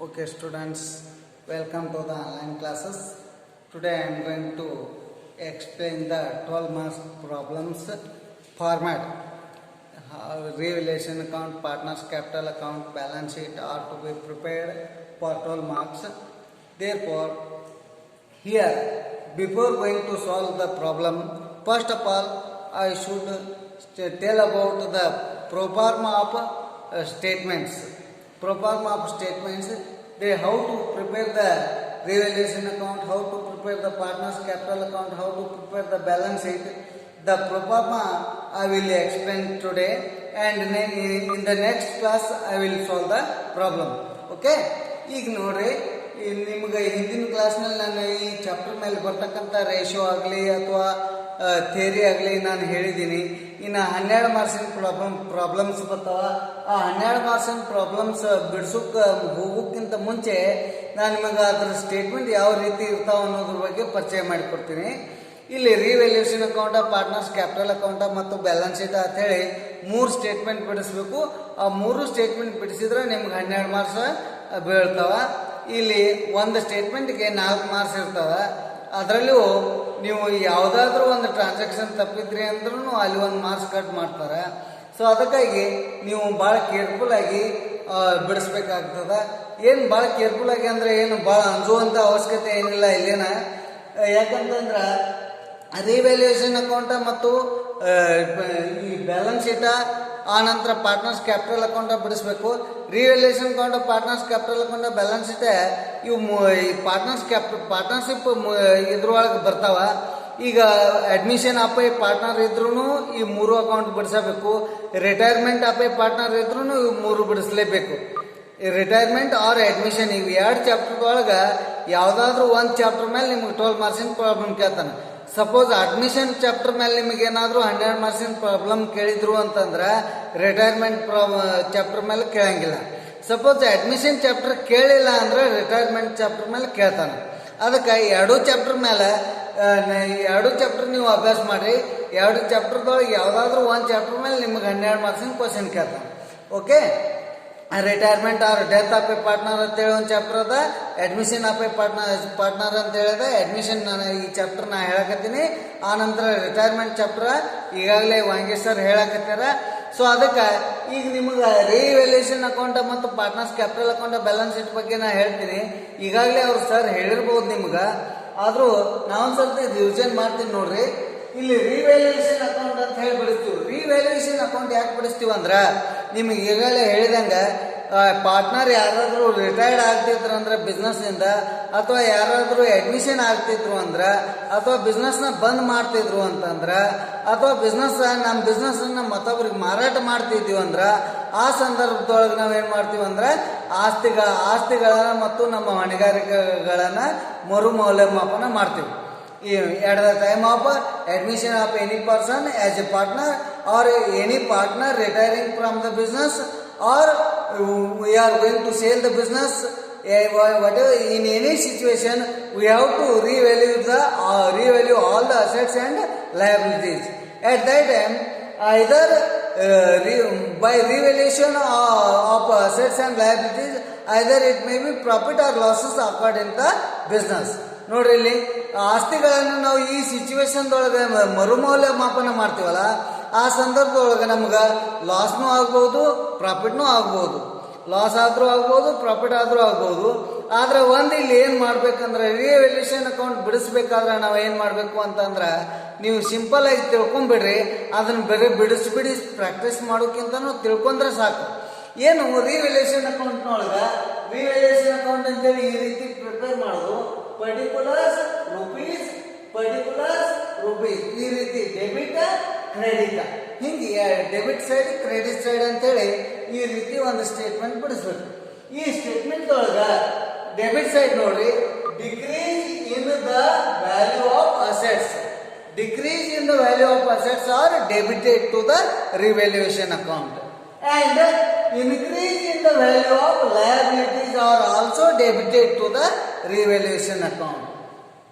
Okay, students, welcome to the online classes. Today I am going to explain the 12 marks problems format. Revaluation account, partners capital account, balance sheet are to be prepared for 12 marks. Therefore, here, before going to solve the problem, first of all, I should tell about the pro forma of statements. Pro forma of statements, they how to prepare the revaluation account, how to prepare the partners capital account, how to prepare the balance sheet. The pro forma I will explain today, and in the next class I will solve the problem. Okay? ಈಗ ನೋಡ್ರಿ ನಿಮ್ಗೆ ಹಿಂದಿನ ಕ್ಲಾಸ್ನಲ್ಲಿ ನಾನು ಈ chapter ಮೇಲೆ ಬರ್ತಕ್ಕಂಥ ratio ಆಗಲಿ ಅಥವಾ ಥಿಯರಿ ಆಗಲಿ ನಾನು ಹೇಳಿದ್ದೀನಿ. ಇನ್ನು 12 ಮಾರ್ಕ್ಸಿನ ಪ್ರಾಬ್ಲಮ್ಸ್ ಬರ್ತಾವ. ಆ 12 ಮಾರ್ಕ್ಸಿನ ಪ್ರಾಬ್ಲಮ್ಸ್ ಬಿಡ್ಸೋಕೆ ಹೋಗೋಕ್ಕಿಂತ ಮುಂಚೆ ನಾನು ನಿಮಗೆ ಅದರ ಸ್ಟೇಟ್ಮೆಂಟ್ ಯಾವ ರೀತಿ ಇರ್ತಾವ ಅನ್ನೋದ್ರ ಬಗ್ಗೆ ಪರಿಚಯ ಮಾಡಿಕೊಡ್ತೀನಿ. ಇಲ್ಲಿ revaluation account, partners capital account ಮತ್ತು ಬ್ಯಾಲೆನ್ಸ್ ಶೀಟ್ ಅಂತೇಳಿ 3 ಸ್ಟೇಟ್ಮೆಂಟ್ ಬಿಡಿಸ್ಬೇಕು. ಆ 3 ಸ್ಟೇಟ್ಮೆಂಟ್ ಬಿಡಿಸಿದ್ರೆ ನಿಮ್ಗೆ 12 ಮಾರ್ಕ್ಸ್ ಬೀಳ್ತಾವ. ಇಲ್ಲಿ ಒಂದು ಸ್ಟೇಟ್ಮೆಂಟ್ಗೆ 4 ಮಾರ್ಕ್ಸ್ ಇರ್ತವೆ. ಅದರಲ್ಲೂ ನೀವು ಯಾವುದಾದ್ರೂ ಒಂದು ಟ್ರಾನ್ಸಾಕ್ಷನ್ ತಪ್ಪಿದ್ರಿ ಅಂದ್ರೂ ಅಲ್ಲಿ 1 ಮಾರ್ಕ್ಸ್ ಕಟ್ ಮಾಡ್ತಾರೆ. ಸೊ ಅದಕ್ಕಾಗಿ ನೀವು ಭಾಳ ಕೇರ್ಫುಲ್ಲಾಗಿ ಬಿಡಿಸ್ಬೇಕಾಗ್ತದೆ. ಏನು ಭಾಳ ಕೇರ್ಫುಲ್ಲಾಗಿ ಅಂದರೆ ಏನು ಭಾಳ ಅಂಜುವಂಥ ಅವಶ್ಯಕತೆ ಏನಿಲ್ಲ ಇಲ್ಲೇನ. ಯಾಕಂತಂದ್ರೆ ರಿವ್ಯಾಲ್ಯೂಯೇಷನ್ ಅಕೌಂಟ ಮತ್ತು ಈ ಬ್ಯಾಲೆನ್ಸ್ ಶೀಟ, ಆನಂತರ ಪಾರ್ಟ್ನರ್ಸ್ ಕ್ಯಾಪಿಟಲ್ ಅಕೌಂಟ ಬಿಡಿಸ್ಬೇಕು. Revaluation account, partners capital account, balance sheet ಇವು ಪಾರ್ಟ್ನರ್ಶಿಪ್ ಇದ್ರೊಳಗೆ ಬರ್ತಾವ. ಈಗ ಅಡ್ಮಿಷನ್ ಆಫ್ ಎ ಪಾರ್ಟ್ನರ್ ಇದ್ರೂ ಈ 3 ಅಕೌಂಟ್ ಬಿಡಿಸಬೇಕು. ರಿಟೈರ್ಮೆಂಟ್ ಆಫ್ ಎ ಪಾರ್ಟ್ನರ್ ಇದ್ರೂ ಇವು 3 ಬಿಡಿಸ್ಲೇಬೇಕು. ರಿಟೈರ್ಮೆಂಟ್ ಆರ್ ಅಡ್ಮಿಷನ್ ಇವು 2 ಚಾಪ್ಟರ್ದೊಳಗೆ ಯಾವುದಾದ್ರೂ ಒಂದು ಚಾಪ್ಟರ್ ಮೇಲೆ ನಿಮ್ಗೆ 12 ಮಾರ್ಕ್ಸಿನ ಪ್ರಾಬ್ಲಮ್ ಕೇಳ್ತಾನೆ. ಸಪೋಸ್ ಅಡ್ಮಿಷನ್ ಚಾಪ್ಟರ್ ಮೇಲೆ ನಿಮಗೆ ಏನಾದರೂ 12 ಮಾರ್ಕ್ಸಿನ ಪ್ರಾಬ್ಲಮ್ ಕೇಳಿದ್ರು ಅಂತಂದ್ರೆ ರಿಟೈರ್ಮೆಂಟ್ ಚಾಪ್ಟರ್ ಮೇಲೆ ಕೇಳಂಗಿಲ್ಲ. ಸಪೋಸ್ ಅಡ್ಮಿಷನ್ ಚಾಪ್ಟರ್ ಕೇಳಿಲ್ಲ ಅಂದ್ರೆ ರಿಟೈರ್ಮೆಂಟ್ ಚಾಪ್ಟರ್ ಮೇಲೆ ಕೇಳ್ತಾನೆ. ಅದಕ್ಕೆ 2 ಚಾಪ್ಟರ್ ಮೇಲೆ 2 ಚಾಪ್ಟರ್ ನೀವು ಅಭ್ಯಾಸ ಮಾಡಿರಿ. 2 ಚಾಪ್ಟರ್ದೊಳಗೆ ಯಾವುದಾದ್ರೂ ಒಂದು ಚಾಪ್ಟರ್ ಮೇಲೆ ನಿಮಗೆ 12 ಮಾರ್ಕ್ಸಿನ ಕ್ವಶನ್ ಕೇಳ್ತಾನೆ. Okay? Retirement or death of a partner ಅಂತೇಳಿ ಒಂದು ಚಾಪ್ಟರ್ ಅದ. ಅಡ್ಮಿಷನ್ ಆಫ್ ಎ ಪಾರ್ಟ್ನರ್ ಅಂತ ಹೇಳಿದೆ. ಅಡ್ಮಿಷನ್ ನಾನು ಈ ಚಾಪ್ಟರ್ ನಾ ಹೇಳಕತ್ತೀನಿ. ಆ ನಂತರ ರಿಟೈರ್ಮೆಂಟ್ ಚಾಪ್ಟರ್ ಈಗಾಗಲೇ ವಾಂಗೇಶ್ ಸರ್ ಹೇಳಕತ್ತಾರ. ಸೊ ಅದಕ್ಕೆ ಈಗ ನಿಮಗೆ ರಿವ್ಯಾಲ್ಯೂಯೇಷನ್ ಅಕೌಂಟ ಮತ್ತು partners capital account, balance sheet ಬಗ್ಗೆ ನಾ ಹೇಳ್ತೀನಿ. ಈಗಾಗಲೇ ಅವ್ರು ಸರ್ ಹೇಳಿರ್ಬೋದು ನಿಮ್ಗೆ, ಆದರೂ ನಾವೊಂದು ಸರ್ತಿ ರಿವಿಷನ್ ಮಾಡ್ತೀನಿ ನೋಡ್ರಿ. ಇಲ್ಲಿ ರಿವ್ಯಾಲ್ಯೂಯೇಷನ್ ಅಕೌಂಟ್ ಅಂತ ಹೇಳಿ ಬಿಡಿಸ್ತೀವಿ. ರಿವ್ಯಾಲ್ಯೂಯೇಷನ್ ಅಕೌಂಟ್ ಯಾಕೆ ಬಿಡಿಸ್ತೀವಿ ಅಂದ್ರೆ, ನಿಮಗೆ ಈಗಾಗಲೇ ಹೇಳಿದಂಗೆ ಪಾರ್ಟ್ನರ್ ಯಾರಾದರೂ ರಿಟೈರ್ಡ್ ಆಗ್ತಿದ್ರು ಅಂದ್ರೆ ಬಿಸ್ನೆಸ್ನಿಂದ, ಅಥವಾ ಯಾರಾದರೂ ಅಡ್ಮಿಷನ್ ಆಗ್ತಿದ್ರು ಅಂದ್ರೆ, ಅಥವಾ ಬಿಸ್ನೆಸ್ನ ಬಂದ್ ಮಾಡ್ತಿದ್ರು ಅಂತಂದ್ರೆ, ಅಥವಾ ನಮ್ಮ ಬಿಸ್ನೆಸ್ಸನ್ನು ಮತ್ತೊಬ್ರಿಗೆ ಮಾರಾಟ ಮಾಡ್ತಿದ್ದೀವಿ ಅಂದ್ರೆ, ಆ ಸಂದರ್ಭದೊಳಗೆ ನಾವೇನು ಮಾಡ್ತೀವಿ ಅಂದ್ರೆ ಆಸ್ತಿಗಳನ್ನ ಮತ್ತು ನಮ್ಮ ಹೊಣೆಗಾರಿಕೆಗಳನ್ನು ಮರುಮೌಲ್ಯಮಾಪನ ಮಾಡ್ತೀವಿ. at the time of admission of any person as a partner or any partner retiring from the business, or we are going to sell the business, whatever, in any situation we have to revalue all the assets and liabilities. At that time, either by revaluation of assets and liabilities, either it may be profit or losses occurred in the business. ನೋಡ್ರಿ, ಇಲ್ಲಿ ಆಸ್ತಿಗಳನ್ನು ನಾವು ಈ ಸಿಚುವೇಶನ್ದೊಳಗೆ ಮರುಮೌಲ್ಯಮಾಪನ ಮಾಡ್ತೀವಲ್ಲ, ಆ ಸಂದರ್ಭದೊಳಗೆ ನಮ್ಗೆ ಲಾಸ್ನೂ ಆಗ್ಬೋದು, ಪ್ರಾಫಿಟ್ನೂ ಆಗ್ಬೋದು. ಲಾಸ್ ಆದರೂ ಆಗ್ಬೋದು, ಪ್ರಾಫಿಟ್ ಆದರೂ ಆಗ್ಬೋದು. ಆದರೆ ಒಂದು ಇಲ್ಲಿ ಏನು ಮಾಡ್ಬೇಕಂದ್ರೆ, ರಿವ್ಯಾಲ್ಯೂಯೇಷನ್ ಅಕೌಂಟ್ ಬಿಡಿಸ್ಬೇಕಾದ್ರೆ ನಾವು ಏನು ಮಾಡಬೇಕು ಅಂತಂದ್ರೆ, ನೀವು ಸಿಂಪಲ್ ಆಗಿ ತಿಳ್ಕೊಂಬಿಡ್ರಿ. ಅದನ್ನು ಬೇರೆ ಬಿಡಿಸಿ ಪ್ರಾಕ್ಟೀಸ್ ಮಾಡೋಕ್ಕಿಂತನೂ ತಿಳ್ಕೊಂಡ್ರೆ ಸಾಕು. ಏನು ರಿವ್ಯಾಲ್ಯೂಯೇಷನ್ ಅಕೌಂಟ್ನೊಳಗೆ ರಿವ್ಯಾಲ್ಯೂಯೇಷನ್ ಅಕೌಂಟ್ ಅಂತೇಳಿ ಈ ರೀತಿ ಪ್ರಿಪೇರ್ ಮಾಡೋದು. ಪರ್ಟಿಕ್ಯುಲರ್ಸ್ ರುಪೀಸ್ ಈ ರೀತಿ ಡೆಬಿಟ್ ಕ್ರೆಡಿಟ್, ಹಿಂಗೆ ಡೆಬಿಟ್ ಸೈಡ್ ಕ್ರೆಡಿಟ್ ಸೈಡ್ ಅಂತೇಳಿ ಈ ರೀತಿ ಒಂದು ಸ್ಟೇಟ್ಮೆಂಟ್ ಬಿಡಿಸ್ಬೇಕು. ಈ ಸ್ಟೇಟ್ಮೆಂಟ್ ಒಳಗೆ ಡೆಬಿಟ್ ಸೈಡ್ ನೋಡ್ರಿ, decrease in the value of assets. Decrease in the value of assets are debited to the revaluation account, and increase in the value of liabilities are also debited to the revaluation account.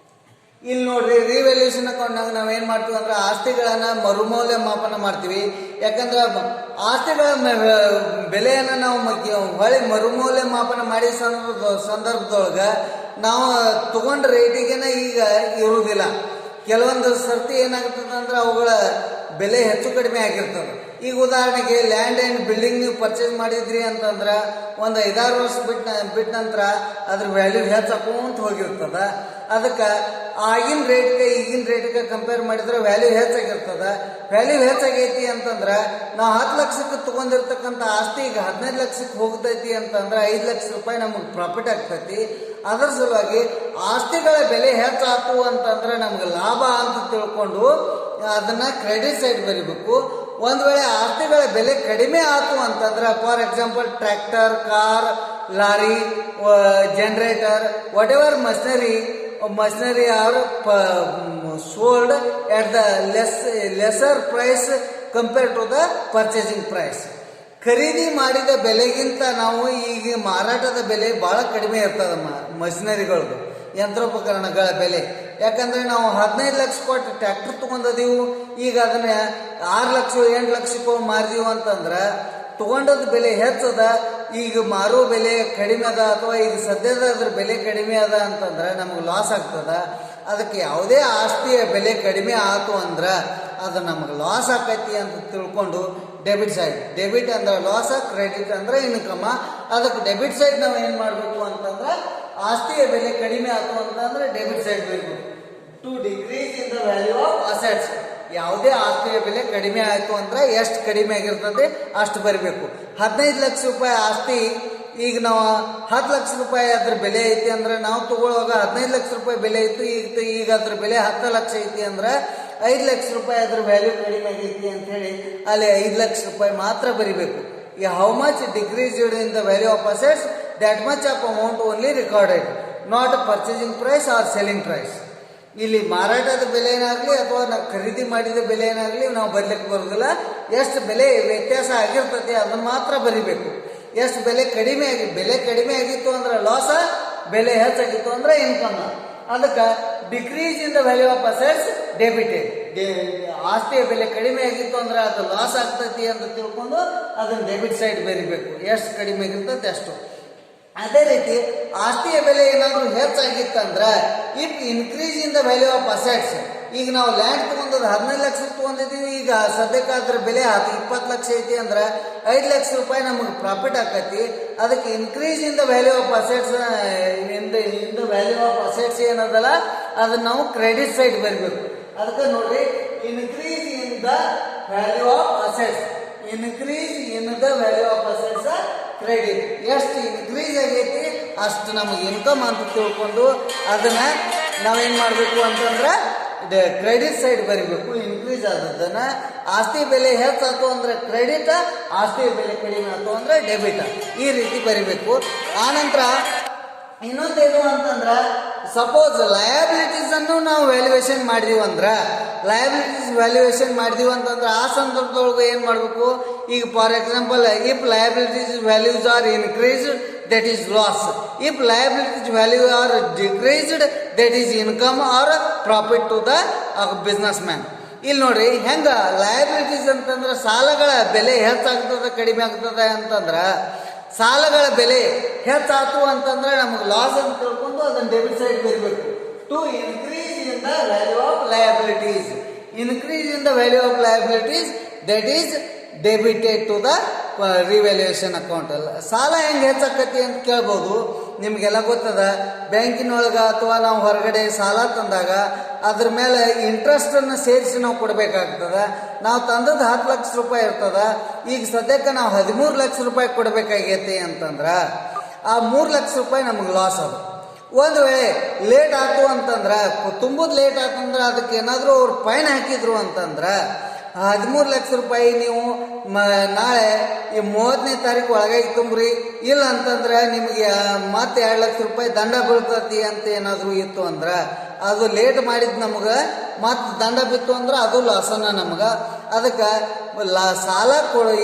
ಇಲ್ಲಿ ನೋಡ್ರಿ, revaluation ಅಕೌಂಟ್ನಾಗ ನಾವೇನು ಮಾಡ್ತೀವಿ ಅಂದ್ರೆ ಆಸ್ತಿಗಳನ್ನ ಮರುಮೌಲ್ಯ ಮಾಪನ ಮಾಡ್ತೀವಿ. ಯಾಕಂದ್ರೆ ಆಸ್ತಿಗಳ ಬೆಲೆಯನ್ನು ನಾವು ಹೊಳೆ ಮರುಮೌಲ್ಯ ಮಾಪನ ಮಾಡಿ ಸಂದರ್ಭದೊಳಗೆ ನಾವು ತಗೊಂಡ ರೇಟಿಗೆನ ಈಗ ಇರುವುದಿಲ್ಲ. ಕೆಲವೊಂದು ಸರ್ತಿ ಏನಾಗ್ತದೆ ಅಂದ್ರೆ ಅವುಗಳ ಬೆಲೆ ಹೆಚ್ಚು ಕಡಿಮೆ ಆಗಿರ್ತದೆ. ಈಗ ಉದಾಹರಣೆಗೆ ಲ್ಯಾಂಡ್ ಆ್ಯಂಡ್ ಬಿಲ್ಡಿಂಗ್ ನೀವು ಪರ್ಚೇಸ್ ಮಾಡಿದ್ರಿ ಅಂತಂದ್ರೆ ಒಂದು 5-6 ವರ್ಷ ಬಿಟ್ಟ ನಂತರ ಅದ್ರ ವ್ಯಾಲ್ಯೂ ಹೆಚ್ಚಾಕೊಂತ ಹೋಗಿರ್ತದೆ. ಅದಕ್ಕೆ ಆಗಿನ ರೇಟ್ಗೆ ಈಗಿನ ರೇಟ್ಗೆ ಕಂಪೇರ್ ಮಾಡಿದ್ರೆ ವ್ಯಾಲ್ಯೂ ಹೆಚ್ಚಾಗಿರ್ತದೆ. ವ್ಯಾಲ್ಯೂ ಹೆಚ್ಚಾಗೈತಿ ಅಂತಂದ್ರೆ ನಾವು 10 ಲಕ್ಷಕ್ಕೆ ತೊಗೊಂಡಿರ್ತಕ್ಕಂಥ ಆಸ್ತಿ ಈಗ 15 ಲಕ್ಷಕ್ಕೆ ಹೋಗ್ತೈತಿ ಅಂತಂದ್ರೆ 5 ಲಕ್ಷ ರೂಪಾಯಿ ನಮಗೆ ಪ್ರಾಫಿಟ್ ಆಗ್ತೈತಿ. ಅದರ ಸಲುವಾಗಿ ಆಸ್ತಿಗಳ ಬೆಲೆ ಹೆಚ್ಚಾತು ಅಂತಂದ್ರೆ ನಮ್ಗೆ ಲಾಭ ಅಂತ ತಿಳ್ಕೊಂಡು ಅದನ್ನ ಕ್ರೆಡಿಟ್ ಸೈಡ್ ಬರಿಬೇಕು. ಒಂದು ವೇಳೆ ಆಸ್ತಿಗಳ ಬೆಲೆ ಕಡಿಮೆ ಆಯ್ತು ಅಂತಂದ್ರೆ, for example tractor, car, lorry, generator, whatever machinery are sold at the lesser price compare to the purchasing price. ಖರೀದಿ ಮಾಡಿದ ಬೆಲೆಗಿಂತ ನಾವು ಈಗ ಮಾರಾಟದ ಬೆಲೆ ಭಾಳ ಕಡಿಮೆ ಇರ್ತದೆ ಮಷಿನರಿಗಳದ್ದು, ಯಂತ್ರೋಪಕರಣಗಳ ಬೆಲೆ. ಯಾಕಂದರೆ ನಾವು 15 ಲಕ್ಷ ಕೊಟ್ಟು ಟ್ರ್ಯಾಕ್ಟರ್ ತೊಗೊಂಡಿದ್ದೀವಿ, ಈಗ ಅದನ್ನ 6 ಲಕ್ಷ 8 ಲಕ್ಷಕ್ಕೆ ಮಾರಿದೀವಿ ಅಂತಂದ್ರೆ ತೊಗೊಂಡದ ಬೆಲೆ ಹೆಚ್ಚದ, ಈಗ ಮಾರೋ ಬೆಲೆ ಕಡಿಮೆ ಅದ, ಅಥವಾ ಈಗ ಸದ್ಯದ ಅದ್ರ ಬೆಲೆ ಕಡಿಮೆ ಅದ ಅಂತಂದ್ರೆ ನಮಗೆ ಲಾಸ್ ಆಗ್ತದ. ಅದಕ್ಕೆ ಯಾವುದೇ ಆಸ್ತಿಯ ಬೆಲೆ ಕಡಿಮೆ ಆಯ್ತು ಅಂದ್ರೆ ಅದು ನಮಗೆ ಲಾಸ್ ಆಕೈತಿ ಅಂತ ತಿಳ್ಕೊಂಡು ಡೆಬಿಟ್ ಸೈಡ್, ಡೆಬಿಟ್ ಅಂದ್ರೆ ಲಾಸ್, ಕ್ರೆಡಿಟ್ ಅಂದ್ರೆ ಇನ್ಕಮ್. ಅದಕ್ಕೆ ಡೆಬಿಟ್ ಸೈಡ್ ನಾವು ಏನು ಮಾಡಬೇಕು ಅಂತಂದ್ರೆ ಆಸ್ತಿಯ ಬೆಲೆ ಕಡಿಮೆ ಆಯ್ತು ಅಂತಂದ್ರೆ ಡೆಬಿಟ್ ಸೈಡ್ ಬೇಕು. To decrease in the value of assets. ಯಾವುದೇ ಆಸ್ತಿಯ ಬೆಲೆ ಕಡಿಮೆ ಆಯಿತು ಅಂದ್ರೆ ಎಷ್ಟು ಕಡಿಮೆ ಆಗಿರ್ತದೆ ಅಷ್ಟು ಬರಬೇಕು. 15 ಲಕ್ಷ ರೂಪಾಯಿ ಆಸ್ತಿ ಈಗ ನಾವು 10 ಲಕ್ಷ ರೂಪಾಯಿ ಅದ್ರ ಬೆಲೆ ಐತಿ ಅಂದ್ರೆ ನಾವು ತಗೊಳ್ಳುವಾಗ 15 ಲಕ್ಷ ರೂಪಾಯಿ ಬೆಲೆ ಇತ್ತು, ಈಗ ಅದ್ರ ಬೆಲೆ 10 ಲಕ್ಷ ಐತಿ ಅಂದ್ರೆ 5 ಲಕ್ಷ ರೂಪಾಯಿ ಅದ್ರ ವ್ಯಾಲ್ಯೂ ಕಡಿಮೆ ಆಗೈತಿ ಅಂತ ಹೇಳಿ ಅಲ್ಲಿ 5 ಲಕ್ಷ ರೂಪಾಯಿ ಮಾತ್ರ ಬರಿಬೇಕು. ಈ how much decreased in the value of assets, that much of amount only recorded, not purchasing price or selling price. ಇಲ್ಲಿ ಮಾರಾಟದ ಬೆಲೆ ಏನಾಗಲಿ ಅಥವಾ ನಾವು ಖರೀದಿ ಮಾಡಿದ ಬೆಲೆ ಏನಾಗಲಿ ನಾವು ಬರಲಿಕ್ಕೆ ಬರೋದಿಲ್ಲ. ಎಷ್ಟು ಬೆಲೆ ವ್ಯತ್ಯಾಸ ಆಗಿರ್ತದೆ ಅದನ್ನು ಮಾತ್ರ ಬರಿಬೇಕು. ಎಷ್ಟು ಬೆಲೆ ಕಡಿಮೆ ಆಗಿತ್ತು ಅಂದ್ರೆ ಲಾಸ, ಬೆಲೆ ಹೆಚ್ಚಾಗಿತ್ತು ಅಂದ್ರೆ ಇನ್ಕಮ್. ಅದಕ್ಕೆ decrease in the value of assets debited. ಆಸ್ತಿಯ ಬೆಲೆ ಕಡಿಮೆ ಆಗಿತ್ತು ಅಂದ್ರೆ ಅದು ಲಾಸ್ ಆಗ್ತೈತಿ ಅಂತ ತಿಳ್ಕೊಂಡು ಅದನ್ನು ಡೆಬಿಟ್ ಸೈಡ್ ಬರಿಬೇಕು. ಎಷ್ಟು ಕಡಿಮೆ ಆಗಿರ್ತದೆ ಅಷ್ಟು. ಅದೇ ರೀತಿ ಆಸ್ತಿಯ ಬೆಲೆ ಏನಾದರೂ ಹೆಚ್ಚಾಗಿತ್ತಂದ್ರೆ if increase in the value of assets, ಈಗ ನಾವು ಲ್ಯಾಂಡ್ ತೊಗೊಂಡದ್ದು 15 ಲಕ್ಷಕ್ಕೆ ತೊಗೊಂಡಿದ್ದೀವಿ, ಈಗ ಸದ್ಯಕ್ಕೆ ಅದ್ರ ಬೆಲೆ 20 ಲಕ್ಷ ಐತಿ ಅಂದ್ರೆ 5 ಲಕ್ಷ ರೂಪಾಯಿ ನಮಗೆ ಪ್ರಾಫಿಟ್ ಆಕೈತಿ. ಅದಕ್ಕೆ increase in the value of assets, in the value of assets ಏನದಲ್ಲ ಅದನ್ನ ನಾವು ಕ್ರೆಡಿಟ್ ಸೈಡ್ ಬರಬೇಕು. ಅದಕ್ಕೆ ನೋಡ್ರಿ, increase in the value of assets, increase in the value of assets credit. ಎಷ್ಟು ಇನ್ಕ್ರೀಸ್ ಆಗೈತಿ ಅಷ್ಟು ನಮಗೆ ಇನ್ಕಮ್ ಅಂತ ತಿಳ್ಕೊಂಡು ಅದನ್ನ ನಾವೇನು ಮಾಡಬೇಕು ಅಂತಂದ್ರೆ ಕ್ರೆಡಿಟ್ ಸೈಡ್ ಬರಿಬೇಕು. ಇನ್ಕ್ರೀಸ್ ಆದದ್ದನ್ನ ಆಸ್ತಿ ಬೆಲೆ ಹೆಚ್ಚಾಯ್ತು ಅಂದ್ರೆ ಕ್ರೆಡಿಟ್, ಆಸ್ತಿ ಬೆಲೆ ಕಡಿಮೆ ಆಯ್ತು ಅಂದ್ರೆ ಡೆಬಿಟ್, ಈ ರೀತಿ ಬರಿಬೇಕು. ಆನಂತರ ಇನ್ನೊಂದೇನು ಅಂತಂದ್ರೆ, ಸಪೋಸ್ ಲಯಬಿಲಿಟೀಸ್ ಅನ್ನು ನಾವು ವ್ಯಾಲ್ಯೂಯೇಷನ್ ಮಾಡಿದೀವಿ ಅಂದ್ರೆ, ಆ ಸಂದರ್ಭದೊಳಗೆ ಏನು ಮಾಡಬೇಕು, ಈಗ for example if liabilities values are increased that is loss, if liabilities value are decreased that is income or profit to the businessman. ಇಲ್ಲಿ ನೋಡ್ರಿ ಹೆಂಗ ಲಯಬಿಲಿಟೀಸ್ ಅಂತಂದ್ರೆ ಸಾಲಗಳ ಬೆಲೆ ಹೆಚ್ಚಾಗ್ತದ ಕಡಿಮೆ ಆಗ್ತದೆ ಅಂತಂದ್ರೆ, ಸಾಲಗಳ ಬೆಲೆ ಹೆಚ್ಚಾತು ಅಂತಂದ್ರೆ ನಮಗೆ ಲಾಸ್ ಅಂತ ತಿಳ್ಕೊಂಡು ಅದನ್ನ ಡೆಬಿಟ್ ಸೈಡ್ ಬರಬೇಕು. To increase in the value of liabilities, increase in the value of liabilities that is debited to the revaluation account. ಅಲ್ಲ ಸಾಲ ಹೆಂಗೆ ಹೆಚ್ಚಾಕತಿ ಅಂತ ಕೇಳ್ಬೋದು. ನಿಮಗೆಲ್ಲ ಗೊತ್ತದ, ಬ್ಯಾಂಕಿನೊಳಗೆ ಅಥವಾ ನಾವು ಹೊರಗಡೆ ಸಾಲ ತಂದಾಗ ಅದ್ರ ಮೇಲೆ ಇಂಟ್ರೆಸ್ಟನ್ನು ಸೇರಿಸಿ ನಾವು ಕೊಡಬೇಕಾಗ್ತದೆ. ನಾವು ತಂದದ್ದು 10 ಲಕ್ಷ ರೂಪಾಯಿ ಇರ್ತದ, ಈಗ ಸದ್ಯಕ್ಕೆ ನಾವು 13 ಲಕ್ಷ ರೂಪಾಯಿ ಕೊಡಬೇಕಾಗೈತಿ ಅಂತಂದ್ರೆ ಆ 3 ಲಕ್ಷ ರೂಪಾಯಿ ನಮಗೆ ಲಾಸ್ ಅದು. ಒಂದು ವೇಳೆ ಲೇಟ್ ಆಯ್ತು ಅಂತಂದ್ರೆ, ತುಂಬುದು ಲೇಟ್ ಆಯ್ತಂದ್ರೆ ಅದಕ್ಕೆ ಏನಾದರೂ ಅವ್ರು ಫೈನ್ ಹಾಕಿದ್ರು ಅಂತಂದ್ರೆ 13 ಲಕ್ಷ ರೂಪಾಯಿ ನೀವು ನಾಳೆ ಈ 30ನೇ ತಾರೀಕು ಒಳಗಾಗಿ ತುಂಬ್ರಿ, ಇಲ್ಲ ಅಂತಂದ್ರೆ ನಿಮಗೆ ಮತ್ತೆ 2 ಲಕ್ಷ ರೂಪಾಯಿ ದಂಡ ಬೀಳ್ತತಿ ಅಂತ ಏನಾದರೂ ಇತ್ತು ಅಂದ್ರೆ, ಅದು ಲೇಟ್ ಮಾಡಿದ್ ನಮಗೆ ಮತ್ತೆ ದಂಡ ಬಿತ್ತು ಅಂದ್ರೆ ಅದು ಲಾಸನ್ನ ನಮ್ಗೆ. ಅದಕ್ಕೆ ಸಾಲ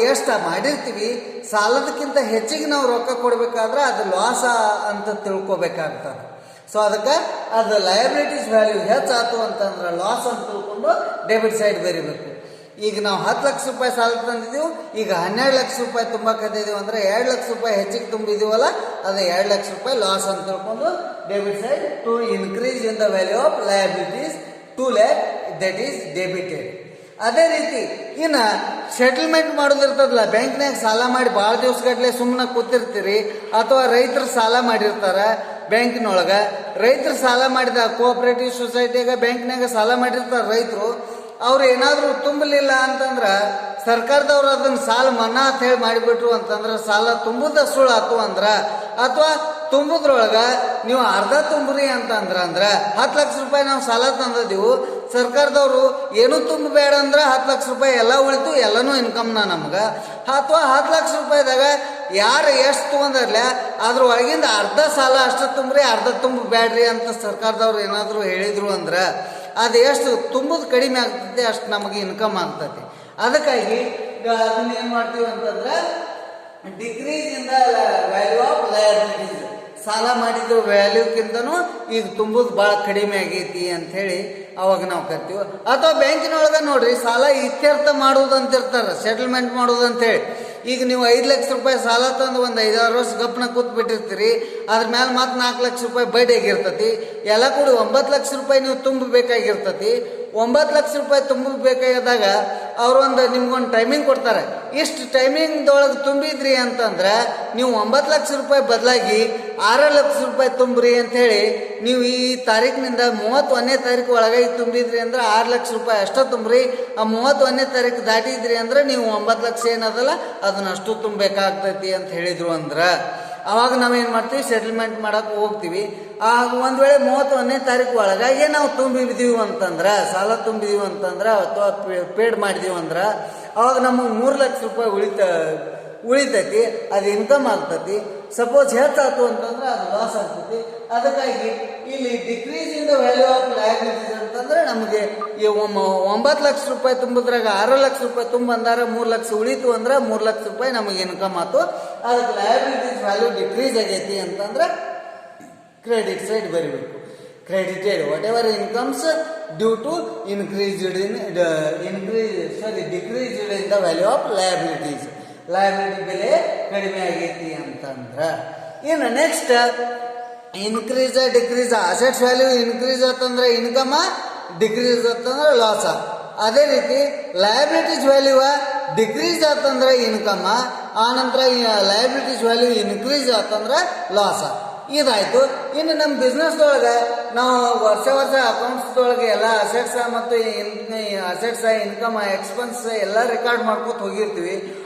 ಎಷ್ಟು ಮಾಡಿರ್ತೀವಿ ಸಾಲದಕ್ಕಿಂತ ಹೆಚ್ಚಿಗೆ ನಾವು ರೊಕ್ಕ ಕೊಡಬೇಕಾದ್ರೆ ಅದು ಲಾಸ ಅಂತ ತಿಳ್ಕೊಬೇಕಾಗ್ತದೆ. ಸೊ ಅದಕ್ಕೆ ಅದು ಲಯಬಿಲಿಟೀಸ್ ವ್ಯಾಲ್ಯೂ ಹೆಚ್ಚಾಯ್ತು ಅಂತಂದ್ರೆ ಲಾಸ್ ಅಂತ ತಿಳ್ಕೊಂಡು ಡೆಬಿಟ್ ಸೈಡ್ ಬರೀಬೇಕು. ಈಗ ನಾವು 10 ಲಕ್ಷ ರೂಪಾಯಿ ಸಾಲ ತಂದಿದ್ದೀವಿ, ಈಗ 12 ಲಕ್ಷ ರೂಪಾಯಿ ತುಂಬಕತ್ತಿದ್ದೀವಿ ಅಂದ್ರೆ 2 ಲಕ್ಷ ರೂಪಾಯಿ ಹೆಚ್ಚಿಗೆ ತುಂಬಿದೀವಲ್ಲ, ಅದು 2 ಲಕ್ಷ ರೂಪಾಯಿ ಲಾಸ್ ಅಂತ ತಿಳ್ಕೊಂಡು debit side to increase in the value of liabilities 2 lakh that is debited. ಅದೇ ರೀತಿ ಇನ್ನು ಸೆಟಲ್ಮೆಂಟ್ ಮಾಡೋದಿರ್ತದಲ್ಲ, ಬ್ಯಾಂಕ್ನಾಗ ಸಾಲ ಮಾಡಿ ಭಾಳ ದಿವಸಗಟ್ಟಲೆ ಸುಮ್ಮನೆ ಕೂತಿರ್ತೀರಿ, ಅಥವಾ ರೈತರು ಸಾಲ ಮಾಡಿರ್ತಾರೆ ಬ್ಯಾಂಕಿನೊಳಗೆ. ರೈತರು ಸಾಲ ಮಾಡಿದ ಕೋಆಪರೇಟಿವ್ ಸೊಸೈಟಿಯಾಗ ಬ್ಯಾಂಕ್ನಾಗ ಸಾಲ ಮಾಡಿರ್ತಾರೆ ರೈತರು. ಅವ್ರು ಏನಾದರೂ ತುಂಬಲಿಲ್ಲ ಅಂತಂದ್ರೆ ಸರ್ಕಾರದವ್ರು ಅದನ್ನ ಸಾಲ ಮನ್ನಾ ಅಂತ ಹೇಳಿ ಮಾಡಿಬಿಟ್ರು ಅಂತಂದ್ರೆ ಸಾಲ ತುಂಬುದ ಸುಳ್ಳು ಆತು ಅಂದ್ರೆ, ಅಥವಾ ತುಂಬುದ್ರೊಳಗೆ ನೀವು ಅರ್ಧ ತುಂಬ್ರಿ ಅಂತಂದ್ರೆ 10 ಲಕ್ಷ ರೂಪಾಯಿ ನಾವು ಸಾಲ ತಂದಿದ್ದೀವಿ, ಸರ್ಕಾರದವರು ಏನೂ ತುಂಬಬೇಡ ಅಂದ್ರೆ 10 ಲಕ್ಷ ರೂಪಾಯಿ ಎಲ್ಲ ಉಳಿತು, ಎಲ್ಲನೂ ಇನ್ಕಮ್ನ ನಮ್ಗೆ. ಅಥವಾ 10 ಲಕ್ಷ ರೂಪಾಯಿದಾಗ ಯಾರು ಎಷ್ಟು ತೊಗೊಂಡರ್ಲ ಅದ್ರ ಒಳಗಿಂದ ಅರ್ಧ ಸಾಲ ಅಷ್ಟು ತುಂಬ್ರಿ, ಅರ್ಧ ತುಂಬಬೇಡ್ರಿ ಅಂತ ಸರ್ಕಾರದವ್ರು ಏನಾದರೂ ಹೇಳಿದ್ರು ಅಂದ್ರೆ ಅದು ಎಷ್ಟು ತುಂಬುದು ಕಡಿಮೆ ಆಗ್ತೈತಿ ಅಷ್ಟು ನಮಗೆ ಇನ್ಕಮ್ ಆಗ್ತೈತಿ. ಅದಕ್ಕಾಗಿ ಅದನ್ನ ಏನು ಮಾಡ್ತೀವಿ ಅಂತಂದ್ರೆ decrease in the value of liabilities, ಸಾಲ ಮಾಡಿದ ವ್ಯಾಲ್ಯೂಕ್ಕಿಂತನೂ ಈಗ ತುಂಬುದು ಭಾಳ ಕಡಿಮೆ ಆಗೈತಿ ಅಂತ ಹೇಳಿ ಅವಾಗ ನಾವು ಕರಿತೀವಿ. ಅಥವಾ ಬ್ಯಾಂಕಿನೊಳಗೆ ನೋಡ್ರಿ ಸಾಲ ಇತ್ಯರ್ಥ ಮಾಡುವುದಂತಿರ್ತಾರೆ, ಸೆಟಲ್ಮೆಂಟ್ ಮಾಡುವುದಂತೇಳಿ. ಈಗ ನೀವು 5 ಲಕ್ಷ ರೂಪಾಯಿ ಸಾಲ ತಂದು ಒಂದು 5-6 ವರ್ಷ ಗಪ್ಪನ ಕೂತ್ ಬಿಟ್ಟಿರ್ತೀರಿ, ಅದ್ರ ಮೇಲೆ ಮತ್ತೆ 4 ಲಕ್ಷ ರೂಪಾಯಿ ಬಡ್ಡಿ ಆಗಿರ್ತತಿ, ಎಲ್ಲ ಕೂಡಿ 9 ಲಕ್ಷ ರೂಪಾಯಿ ನೀವು ತುಂಬಬೇಕಾಗಿರ್ತತಿ. 9 ಲಕ್ಷ ರೂಪಾಯಿ ತುಂಬಬೇಕಾದಾಗ ಅವ್ರೊಂದು ನಿಮ್ಗೊಂದು ಟೈಮಿಂಗ್ ಕೊಡ್ತಾರೆ, ಇಷ್ಟು ಟೈಮಿಂಗ್ದೊಳಗೆ ತುಂಬಿದ್ರಿ ಅಂತಂದ್ರೆ ನೀವು 9 ಲಕ್ಷ ರೂಪಾಯಿ ಬದಲಾಗಿ 6 ಲಕ್ಷ ರೂಪಾಯಿ ತುಂಬ್ರಿ ಅಂಥೇಳಿ ನೀವು ಈ ತಾರೀಕಿನಿಂದ 31ನೇ ತಾರೀಕು ಒಳಗೆ ತುಂಬಿದ್ರಿ ಅಂದ್ರೆ 6 ಲಕ್ಷ ರೂಪಾಯಿ ಅಷ್ಟೇ ತುಂಬ್ರಿ. ಆ 31ನೇ ತಾರೀಕು ದಾಟಿದ್ರಿ ಅಂದ್ರೆ ನೀವು 9 ಲಕ್ಷ ಏನದಲ್ಲ ಅದನ್ನ ಅಷ್ಟು ತುಂಬಬೇಕಾಗ್ತೈತಿ ಅಂತ ಹೇಳಿದ್ರು ಅಂದ್ರೆ ಅವಾಗ ನಾವೇನು ಮಾಡ್ತೀವಿ, ಸೆಟಲ್ಮೆಂಟ್ ಮಾಡಕ್ಕೆ ಹೋಗ್ತೀವಿ. ಆಗ ಒಂದು ವೇಳೆ 31ನೇ ತಾರೀಕು ಒಳಗಾಗಿ ನಾವು ತುಂಬಿದ್ದೀವಿ ಅಂತಂದ್ರೆ, ಸಾಲ ತುಂಬಿದೀವಿ ಅಂತಂದ್ರೆ ಅಥವಾ ಪೇಡ್ ಮಾಡಿದೀವಿ ಅಂದ್ರೆ ಅವಾಗ ನಮಗೆ 3 ಲಕ್ಷ ರೂಪಾಯಿ ಉಳಿತೈತಿ, ಅದು ಇನ್ಕಮ್ ಆಗ್ತೈತಿ. ಸಪೋಸ್ ಹೆಚ್ಚಾಯ್ತು ಅಂತಂದ್ರೆ ಅದು ಲಾಸ್ ಆಗ್ತೈತಿ. ಅದಕ್ಕಾಗಿ ಇಲ್ಲಿ decrease in the value of liabilities ಅಂತಂದ್ರೆ ನಮಗೆ ಈ 9 ಲಕ್ಷ ರೂಪಾಯಿ ತುಂಬಿದ್ರಾಗ 6 ಲಕ್ಷ ರೂಪಾಯಿ ತುಂಬಂದಾರ 3 ಲಕ್ಷ ಉಳಿತು ಅಂದ್ರೆ 3 ಲಕ್ಷ ರೂಪಾಯಿ ನಮಗೆ ಇನ್ಕಮ್ ಆಯ್ತು. ಅದಕ್ಕೆ ಲಯಬಿಲಿಟೀಸ್ ವ್ಯಾಲ್ಯೂ ಡಿಕ್ರೀಸ್ ಆಗೈತಿ ಅಂತಂದ್ರೆ ಕ್ರೆಡಿಟ್ ಸೈಡ್ ಬರೀಬೇಕು. Credited whatever incomes due to decreased in the value of liabilities. Liability ಬೆಲೆ ಕಡಿಮೆ ಆಗೈತಿ ಅಂತಂದ್ರೆ ಇನ್ನು next increase decrease. Assets value increase ಆತಂದ್ರೆ ಇನ್ಕಮ್, ಡಿಕ್ರೀಸ್ ಆತಂದ್ರೆ ಲಾಸ. ಅದೇ ರೀತಿ ಲಯಬಿಲಿಟೀಸ್ ವ್ಯಾಲ್ಯೂ ಡಿಕ್ರೀಸ್ ಆತಂದ್ರೆ ಇನ್ಕಮ್, ಆನಂತರ ಲಯಬಿಲಿಟೀಸ್ ವ್ಯಾಲ್ಯೂ ಇನ್ಕ್ರೀಸ್ ಆತಂದ್ರೆ ಲಾಸ. ಇದಾಯ್ತು. ಇನ್ನು ನಮ್ಮ ಬಿಸ್ನೆಸ್ದೊಳಗೆ ನಾವು ವರ್ಷ ಅಕೌಂಟ್ಸ್ದೊಳಗೆ ಎಲ್ಲ ಅಸೆಟ್ಸ್ ಮತ್ತು ಅಸೆಟ್ಸ್, ಇನ್ಕಮ್, ಎಕ್ಸ್ಪೆನ್ಸ್ ಎಲ್ಲ ರೆಕಾರ್ಡ್ ಮಾಡ್ಕೊತ ಹೋಗಿರ್ತೀವಿ.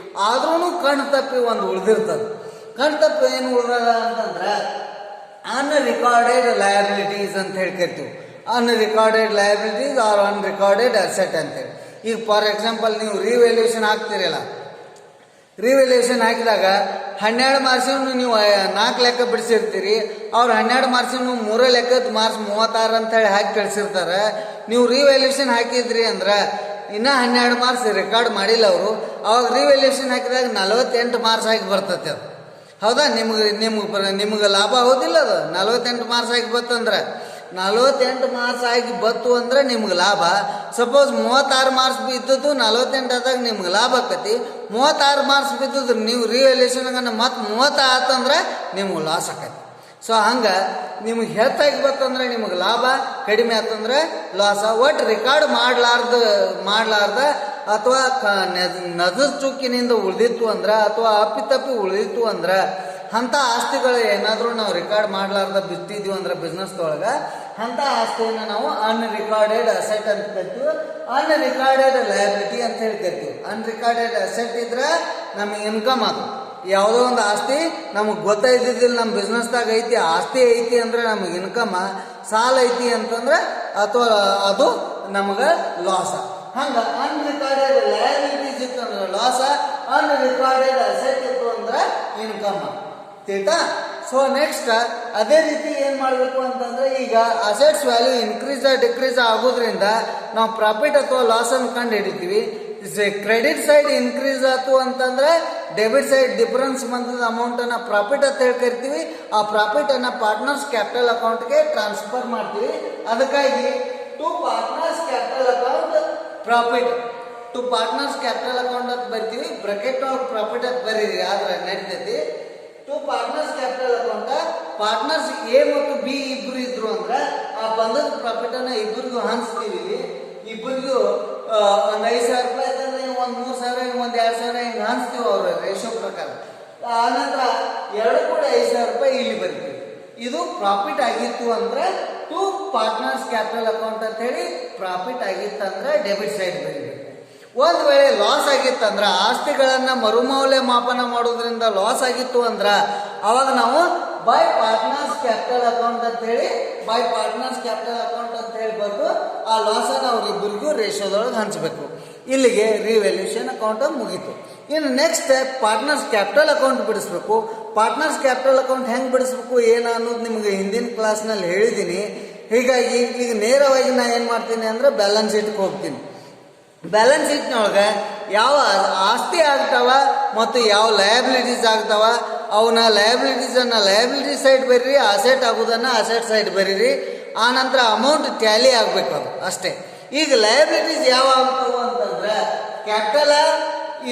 ಆದ್ರೂ ಕಣ್ ತಪ್ಪಿ ಒಂದು ಉಳಿದಿರ್ತದೆ. ಕಣ್ ತಪ್ಪಿ ಏನು ಉಳ್ದದ ಅಂತಂದ್ರೆ ಅನ್ರಿಕಾರ್ಡೆಡ್ ಲಯಬಿಲಿಟೀಸ್ ಅಂತ ಹೇಳಿ ಕರಿತೀವಿ. ಅನ್ರಿಕಾರ್ಡೆಡ್ ಲಯಬಿಲಿಟೀಸ್ ಆರ್ ಅನ್ರಿಕಾರ್ಡೆಡ್ ಅಸೆಟ್ ಅಂತೇಳಿ. ಈಗ ಫಾರ್ ಎಕ್ಸಾಂಪಲ್ ನೀವು ರಿವ್ಯಾಲ್ಯೂಷನ್ ಹಾಕ್ತಿರಲ್ಲ, ರಿವ್ಯಾಲ್ಯೂಷನ್ ಹಾಕಿದಾಗ 12 ಮಾರ್ಕ್ಸಿನ ನೀವು 4 ಲೆಕ್ಕ ಬಿಡಿಸಿರ್ತೀರಿ, ಅವ್ರು 12 ಮಾರ್ಕ್ಸಿನ 3 ಲೆಕ್ಕದ ಮಾರ್ಕ್ಸ್ 36 ಅಂತ ಹೇಳಿ ಹಾಕಿ ಕಳಿಸಿರ್ತಾರೆ. ನೀವು ರಿವ್ಯಾಲ್ಯೂಷನ್ ಹಾಕಿದ್ರಿ ಅಂದ್ರೆ ಇನ್ನೂ 12 ಮಾರ್ಕ್ಸ್ ರೆಕಾರ್ಡ್ ಮಾಡಿಲ್ಲ ಅವರು. ಅವಾಗ ರಿವ್ಯಾಲ್ಯೂಷನ್ ಹಾಕಿದಾಗ 48 ಮಾರ್ಕ್ಸ್ ಆಗಿ ಬರ್ತೈತೆ ಅದು. ಹೌದಾ? ನಿಮ್ಗೆ ಲಾಭ ಆಗೋದಿಲ್ಲ ಅದು. 48 ಮಾರ್ಕ್ಸ್ ಆಗಿ ಬತ್ತಂದ್ರೆ 48 ಮಾರ್ಕ್ಸ್ ಆಗಿ ಬತ್ತು ಅಂದ್ರೆ ನಿಮ್ಗೆ ಲಾಭ. ಸಪೋಸ್ 36 ಮಾರ್ಕ್ಸ್ ಬಿದ್ದದ್ದು 48 ಆದಾಗ ನಿಮ್ಗೆ ಲಾಭ ಆಕತಿ. 36 ಮಾರ್ಕ್ಸ್ ಬಿದ್ದದ್ದು ನೀವು ರಿವ್ಯಾಲ್ಯೂಷನ್ ಮತ್ತೆ 30 ಆತಂದ್ರೆ ನಿಮ್ಗೆ ಲಾಸ್ ಆಕತಿ. ಸೊ ಹಂಗೆ ನಿಮ್ಗೆ ಹೆಚ್ಚಾಗಿ ಬರ್ತಂದ್ರೆ ನಿಮಗೆ ಲಾಭ, ಕಡಿಮೆ ಆತಂದ್ರೆ ಲಾಸ. ಒಟ್ಟು ರೆಕಾರ್ಡ್ ಮಾಡಲಾರ್ದ ಅಥವಾ ನಜರ್ ಚುಕ್ಕಿನಿಂದ ಉಳಿದಿತ್ತು ಅಂದ್ರೆ ಅಥವಾ ಅಪ್ಪಿತಪ್ಪಿ ಉಳಿದಿತ್ತು ಅಂದ್ರೆ ಅಂಥ ಆಸ್ತಿಗಳು ಏನಾದರೂ ನಾವು ರೆಕಾರ್ಡ್ ಮಾಡಲಾರ್ದ ಬಿಟ್ಟಿದ್ದೀವಿ ಅಂದ್ರೆ ಬಿಸ್ನೆಸ್ದೊಳಗೆ ಅಂಥ ಆಸ್ತಿಯನ್ನು ನಾವು ಅನ್ರಿಕಾರ್ಡೆಡ್ ಅಸೆಟ್ ಅಂತ ಕರಿತೀವಿ, ಅನ್ರಿಕಾರ್ಡೆಡ್ ಲಯಬಿಲಿಟಿ ಅಂತ ಹೇಳಿ ಕರಿತೀವಿ. ಅನ್ರಿಕಾರ್ಡೆಡ್ ಅಸೆಟ್ ಇದ್ರೆ ನಮಗೆ ಇನ್ಕಮ್ ಆಗುತ್ತೆ. ಯಾವುದೋ ಒಂದು ಆಸ್ತಿ ನಮಗೆ ಗೊತ್ತಾಯ್ತಿದ್ದಿಲ್ಲ ನಮ್ಮ ಬಿಸ್ನೆಸ್ದಾಗ ಐತಿ, ಆಸ್ತಿ ಐತಿ ಅಂದ್ರೆ ನಮಗೆ ಇನ್ಕಮ್, ಸಾಲ ಐತಿ ಅಂತಂದ್ರೆ ಅಥವಾ ಅದು ನಮಗೆ ಲಾಸ. ಹಂಗೆ ಅನ್ರಿಕಾರ್ಡೆಡ್ ಲಯಬಿಲಿಟೀಸ್ ಇತ್ತು ಅಂದ್ರೆ ಲಾಸ, ಅನ್ರಿಕಾರ್ಡೆಡ್ ಅಸೆಟ್ ಇತ್ತು ಅಂದ್ರೆ ಇನ್ಕಮ್. ತಿಳ್ತಾ? ಸೊ ನೆಕ್ಸ್ಟ್ ಅದೇ ರೀತಿ ಏನು ಮಾಡಬೇಕು ಅಂತಂದ್ರೆ ಈಗ ಅಸೆಟ್ಸ್ ವ್ಯಾಲ್ಯೂ ಇನ್ಕ್ರೀಸ್ ಡಿಕ್ರೀಸ್ ಆಗೋದ್ರಿಂದ ನಾವು ಪ್ರಾಫಿಟ್ ಅಥವಾ ಲಾಸ್ ಅನ್ನು ಕಂಡು ಹಿಡಿತೀವಿ. ಕ್ರೆಡಿಟ್ ಸೈಡ್ ಇನ್ಕ್ರೀಸ್ ಆಯ್ತು ಅಂತಂದ್ರೆ ಡೆಬಿಟ್ ಸೈಡ್ ಡಿಫರೆನ್ಸ್ ಬಂದದ ಅಮೌಂಟನ್ನು ಪ್ರಾಫಿಟ್ ಅಂತ ಹೇಳಿ ಕರಿತೀವಿ. ಆ ಪ್ರಾಫಿಟನ್ನು ಪಾರ್ಟ್ನರ್ಸ್ ಕ್ಯಾಪಿಟಲ್ ಅಕೌಂಟ್ಗೆ ಟ್ರಾನ್ಸ್ಫರ್ ಮಾಡ್ತೀವಿ. ಅದಕ್ಕಾಗಿ to partners capital account profit, to partners capital account ಅಂತ ಬರ್ತೀವಿ. ಬ್ರಾಕೆಟ್ ಒಳಗೆ ಪ್ರಾಫಿಟ್ ಅಂತ ಬರೀರಿ, ಆದ್ರೆ ನಡೀತೈತಿ. To partners capital account, partners A ಮತ್ತು ಬಿ ಇಬ್ರು ಇದ್ರು ಅಂದ್ರೆ ಆ ಬಂದದ ಪ್ರಾಫಿಟ್ ಅನ್ನ ಇಬ್ಬರಿಗೂ ಹಂಚ್ತೀವಿ. ಇಲ್ಲಿ ಇಬ್ಬರಿಗೂ ಒಂದು 5,000 ರೂಪಾಯಿ ಅಂತಂದ್ರೆ ಒಂದು 3,000, ಒಂದು 2,000 ಹಿಂಗೆ ಹಂಚ್ತೀವಿ ಅವ್ರ ರೇಷೋ ಪ್ರಕಾರ. ಆನಂತರ ಎರಡು ಕೂಡ 5,000 ರೂಪಾಯಿ ಇಲ್ಲಿ ಬರ್ತೀವಿ. ಇದು ಪ್ರಾಫಿಟ್ ಆಗಿತ್ತು ಅಂದ್ರೆ ಟು ಪಾರ್ಟ್ನರ್ಸ್ ಕ್ಯಾಪಿಟಲ್ ಅಕೌಂಟ್ ಅಂತ ಹೇಳಿ ಪ್ರಾಫಿಟ್ ಆಗಿತ್ತಂದ್ರೆ ಡೆಬಿಟ್ ಸೈಡ್ ಬರೀಬೇಕು. ಒಂದು ವೇಳೆ ಲಾಸ್ ಆಗಿತ್ತಂದ್ರೆ, ಆಸ್ತಿಗಳನ್ನ ಮರುಮೌಲ್ಯ ಮಾಪನ ಮಾಡೋದ್ರಿಂದ ಲಾಸ್ ಆಗಿತ್ತು ಅಂದ್ರೆ ಅವಾಗ ನಾವು ಬೈ ಪಾರ್ಟ್ನರ್ಸ್ ಕ್ಯಾಪಿಟಲ್ ಅಕೌಂಟ್ ಅಂತ ಹೇಳಿ ಬರ್ದು ಆ ಲಾಸನ್ನು ಅವ್ರಿಬ್ಬರಿಗೂ ರೇಷೋದೊಳಗೆ ಹಂಚಬೇಕು. ಇಲ್ಲಿಗೆ ರಿವ್ಯಾಲ್ಯೂಷನ್ ಅಕೌಂಟ್ ಮುಗೀತು. ಇನ್ನು next step partners capital account ಬಿಡಿಸ್ಬೇಕು. ಪಾರ್ಟ್ನರ್ಸ್ ಕ್ಯಾಪಿಟಲ್ ಅಕೌಂಟ್ ಹೆಂಗೆ ಬಿಡಿಸ್ಬೇಕು ಏನು ಅನ್ನೋದು ನಿಮಗೆ ಹಿಂದಿನ ಕ್ಲಾಸ್ನಲ್ಲಿ ಹೇಳಿದ್ದೀನಿ. ಹೀಗಾಗಿ ಈಗ ನೇರವಾಗಿ ನಾನು ಏನು ಮಾಡ್ತೀನಿ ಅಂದರೆ ಬ್ಯಾಲೆನ್ಸ್ ಶೀಟ್ಗೆ ಹೋಗ್ತೀನಿ. ಬ್ಯಾಲೆನ್ಸ್ ಶೀಟ್ನೊಳಗೆ ಯಾವ ಆಸ್ತಿ ಆಗ್ತಾವ ಮತ್ತು ಯಾವ ಲಯಬಿಲಿಟೀಸ್ ಆಗ್ತಾವ ಅವನ್ನ ಲಯಬಿಲಿಟೀಸನ್ನು ಲಯಬಿಲಿಟಿ ಸೈಡ್ ಬರೀರಿ, ಅಸೆಟ್ ಆಗೋದನ್ನು ಅಸೆಟ್ ಸೈಡ್ ಬರೀರಿ. ಆ ನಂತರ ಅಮೌಂಟ್ ಟ್ಯಾಲಿ ಆಗಬೇಕು, ಅದು ಅಷ್ಟೇ. ಈಗ ಲಯಬಿಲಿಟೀಸ್ ಯಾವ ಆಗ್ತಾವ ಅಂತಂದ್ರೆ ಕ್ಯಾಪಿಟಲ್,